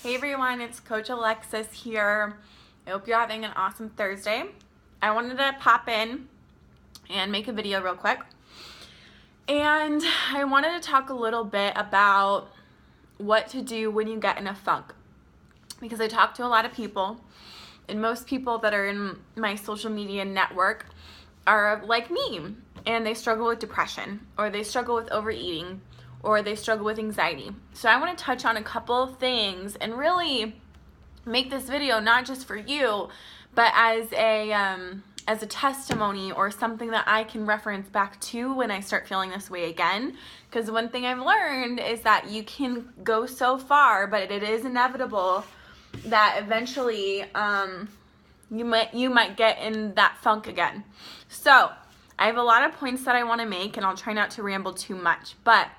Hey everyone, it's Coach Alexis here. I hope you're having an awesome Thursday. I wanted to pop in and make a video real quick. And I wanted to talk a little bit about what to do when you get in a funk. Because I talk to a lot of people, and most people that are in my social media network are like me, and they struggle with depression, or they struggle with overeating, or they struggle with anxiety. So I want to touch on a couple of things and really make this video not just for you, but as a testimony or something that I can reference back to when I start feeling this way again. Because one thing I've learned is that you can go so far, but it is inevitable that eventually you might get in that funk again. So I have a lot of points that I want to make, and I'll try not to ramble too much, but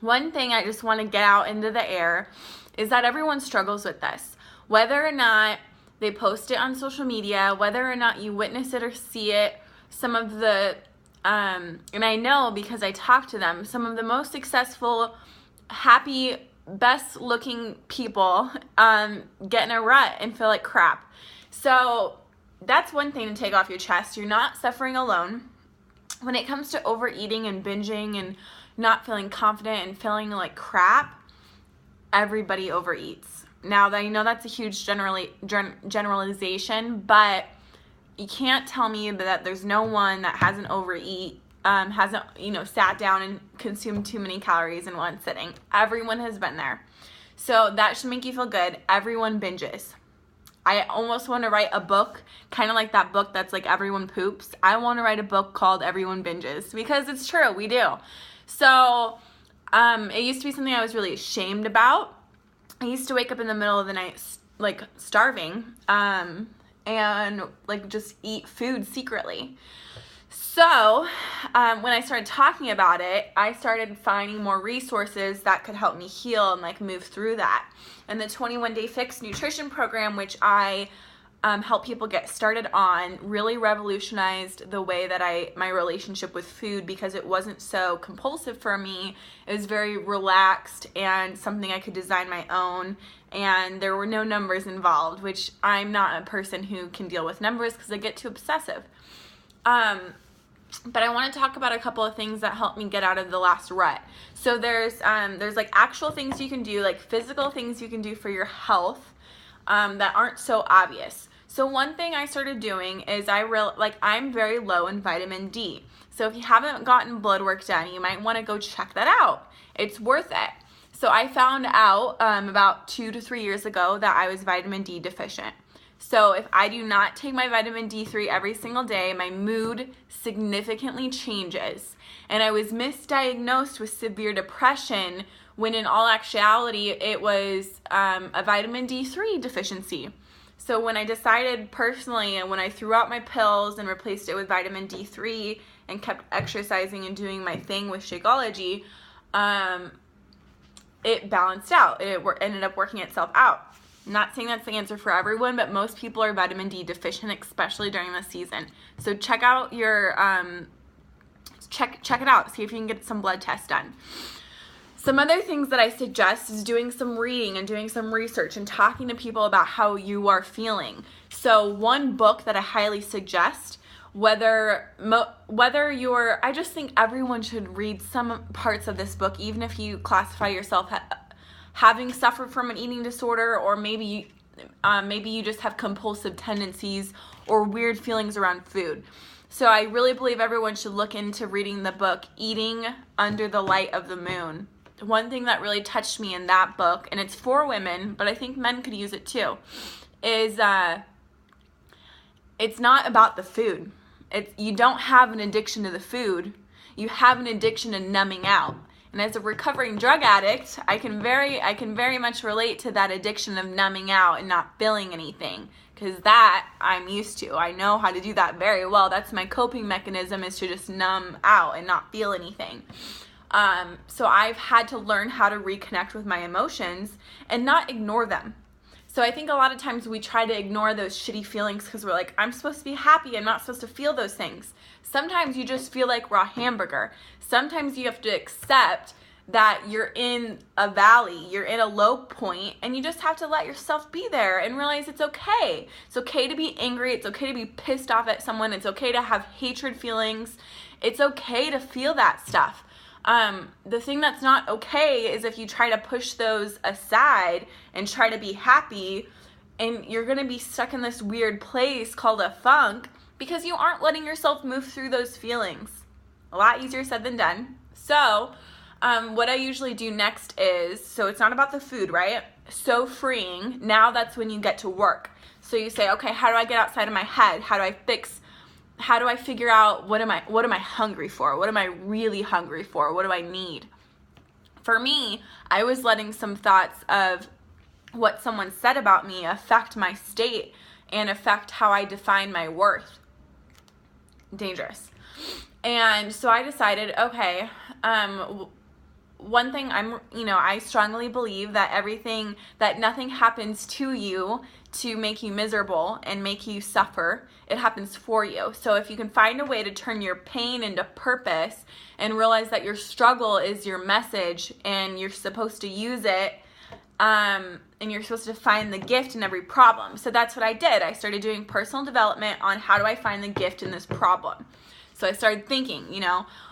one thing I just want to get out into the air is that everyone struggles with this. Whether or not they post it on social media, whether or not you witness it or see it, some of the, and I know because I talk to them, some of the most successful, happy, best looking people get in a rut and feel like crap. So that's one thing to take off your chest. You're not suffering alone. When it comes to overeating and binging and not feeling confident and feeling like crap, everybody overeats. Now, I know that's a huge generalization, but you can't tell me that there's no one that hasn't hasn't sat down and consumed too many calories in one sitting. Everyone has been there. So that should make you feel good. Everyone binges. I almost want to write a book, kind of like that book that's like Everyone Poops. I want to write a book called Everyone Binges, because it's true, we do. So it used to be something I was really ashamed about. I used to wake up in the middle of the night like starving and like just eat food secretly. So when I started talking about it, I started finding more resources that could help me heal and like move through that. And the 21 Day Fix nutrition program, which I help people get started on, really revolutionized the way that my relationship with food, because it wasn't so compulsive for me. It was very relaxed and something I could design my own, and there were no numbers involved, which I'm not a person who can deal with numbers because I get too obsessive. But I want to talk about a couple of things that helped me get out of the last rut. So there's like actual things you can do, like physical things you can do for your health that aren't so obvious. So one thing I started doing is I'm very low in vitamin D. So if you haven't gotten blood work done, you might want to go check that out. It's worth it. So I found out about 2 to 3 years ago that I was vitamin D deficient. So if I do not take my vitamin D3 every single day, my mood significantly changes. And I was misdiagnosed with severe depression when in all actuality it was a vitamin D3 deficiency. So when I decided personally, and when I threw out my pills and replaced it with vitamin D3 and kept exercising and doing my thing with Shakeology, it balanced out. It ended up working itself out. I'm not saying that's the answer for everyone, but most people are vitamin D deficient, especially during this season. So check out your check it out. See if you can get some blood tests done. Some other things that I suggest is doing some reading and doing some research and talking to people about how you are feeling. So one book that I highly suggest, I just think everyone should read some parts of this book, even if you classify yourself having suffered from an eating disorder, or maybe you just have compulsive tendencies or weird feelings around food. So I really believe everyone should look into reading the book Eating Under the Light of the Moon. One thing that really touched me in that book, and it's for women, but I think men could use it too, is it's not about the food. You don't have an addiction to the food. You have an addiction to numbing out. And as a recovering drug addict, I can very much relate to that addiction of numbing out and not feeling anything, because that I'm used to. I know how to do that very well. That's my coping mechanism, is to just numb out and not feel anything. So I've had to learn how to reconnect with my emotions and not ignore them. So I think a lot of times we try to ignore those shitty feelings because we're like, I'm supposed to be happy. I'm not supposed to feel those things. Sometimes you just feel like raw hamburger. Sometimes you have to accept that you're in a valley, you're in a low point, and you just have to let yourself be there and realize it's okay. It's okay to be angry. It's okay to be pissed off at someone. It's okay to have hatred feelings. It's okay to feel that stuff. The thing that's not okay is if you try to push those aside and try to be happy, and you're going to be stuck in this weird place called a funk because you aren't letting yourself move through those feelings. A lot easier said than done. So, what I usually do next is, so it's not about the food, right? So freeing. Now that's when you get to work. So you say, okay, how do I get outside of my head? How do I figure out what am I hungry for? What am I really hungry for? What do I need? For me, I was letting some thoughts of what someone said about me affect my state and affect how I define my worth. Dangerous. And so I decided, okay, one thing I strongly believe that nothing happens to you to make you miserable and make you suffer. It happens for you. So if you can find a way to turn your pain into purpose and realize that your struggle is your message and you're supposed to use it, and you're supposed to find the gift in every problem. So that's what I did. I started doing personal development on how do I find the gift in this problem. So I started thinking,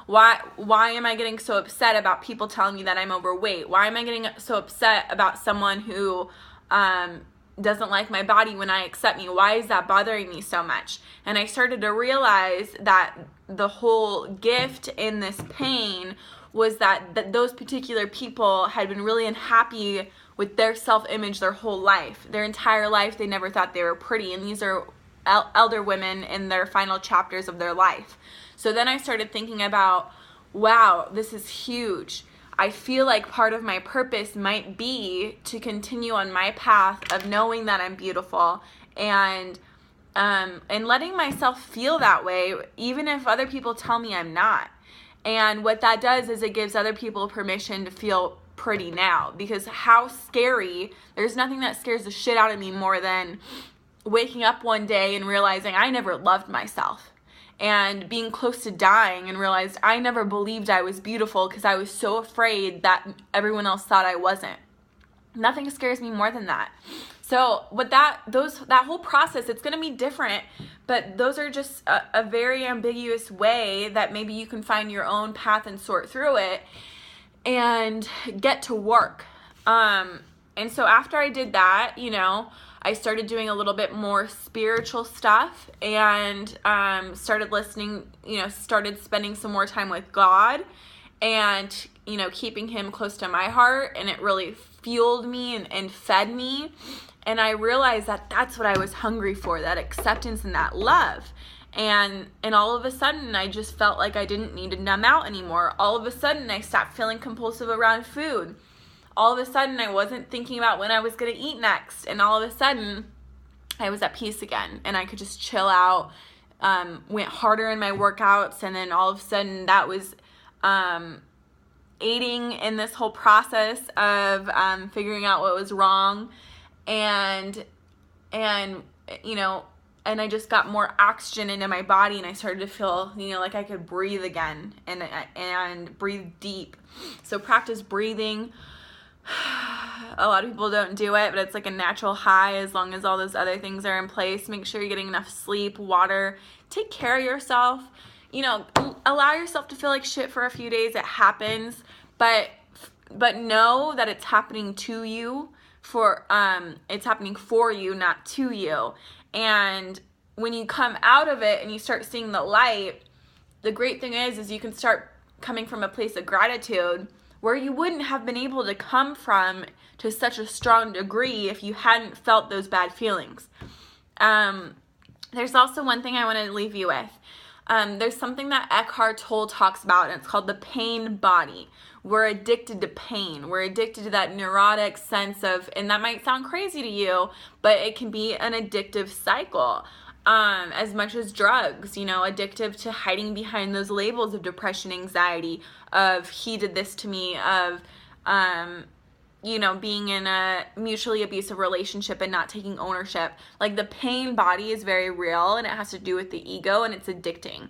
why am I getting so upset about people telling me that I'm overweight? Why am I getting so upset about someone who doesn't like my body when I accept me? Why is that bothering me so much? And I started to realize that the whole gift in this pain was that those particular people had been really unhappy with their self-image their whole life. Their entire life, they never thought they were pretty. And these are elder women in their final chapters of their life. So then I started thinking about, wow, this is huge. I feel like part of my purpose might be to continue on my path of knowing that I'm beautiful and letting myself feel that way, even if other people tell me I'm not. And what that does is it gives other people permission to feel pretty now, because how scary, there's nothing that scares the shit out of me more than waking up one day and realizing I never loved myself, and being close to dying and realized I never believed I was beautiful because I was so afraid that everyone else thought I wasn't. Nothing scares me more than that. So with that whole process, it's going to be different, but those are just a very ambiguous way that maybe you can find your own path and sort through it and get to work. And so after I did that, I started doing a little bit more spiritual stuff and started listening, started spending some more time with God and, keeping him close to my heart. And it really fueled me and fed me. And I realized that that's what I was hungry for, that acceptance and that love. And all of a sudden, I just felt like I didn't need to numb out anymore. All of a sudden, I stopped feeling compulsive around food. All of a sudden, I wasn't thinking about when I was going to eat next. And all of a sudden, I was at peace again. And I could just chill out, went harder in my workouts. And then all of a sudden, that was aiding in this whole process of figuring out what was wrong. And I just got more oxygen into my body, and I started to feel, like I could breathe again and breathe deep. So practice breathing. A lot of people don't do it, but it's like a natural high as long as all those other things are in place. Make sure you're getting enough sleep, water, take care of yourself. Allow yourself to feel like shit for a few days. It happens, but know that it's happening to you it's happening for you, not to you. And when you come out of it and you start seeing the light, the great thing is you can start coming from a place of gratitude where you wouldn't have been able to come from to such a strong degree if you hadn't felt those bad feelings. There's also one thing I want to leave you with. There's something that Eckhart Tolle talks about, and it's called the pain body. We're addicted to pain. We're addicted to that neurotic sense of, and that might sound crazy to you, but it can be an addictive cycle. As much as drugs, addictive to hiding behind those labels of depression, anxiety, of he did this to me, of, being in a mutually abusive relationship and not taking ownership. Like, the pain body is very real, and it has to do with the ego, and it's addicting.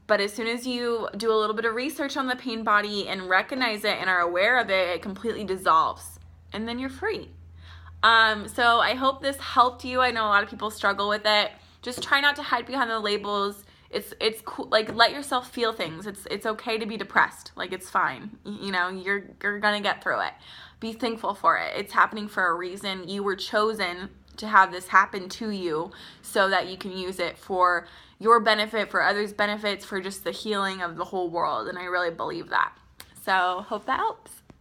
But as soon as you do a little bit of research on the pain body and recognize it and are aware of it, it completely dissolves. And then you're free. So I hope this helped you. I know a lot of people struggle with it. Just try not to hide behind the labels. It's cool. Like, let yourself feel things. It's okay to be depressed. Like, it's fine. You know, you're gonna get through it. Be thankful for it. It's happening for a reason. You were chosen to have this happen to you so that you can use it for your benefit, for others' benefits, for just the healing of the whole world. And I really believe that. So hope that helps.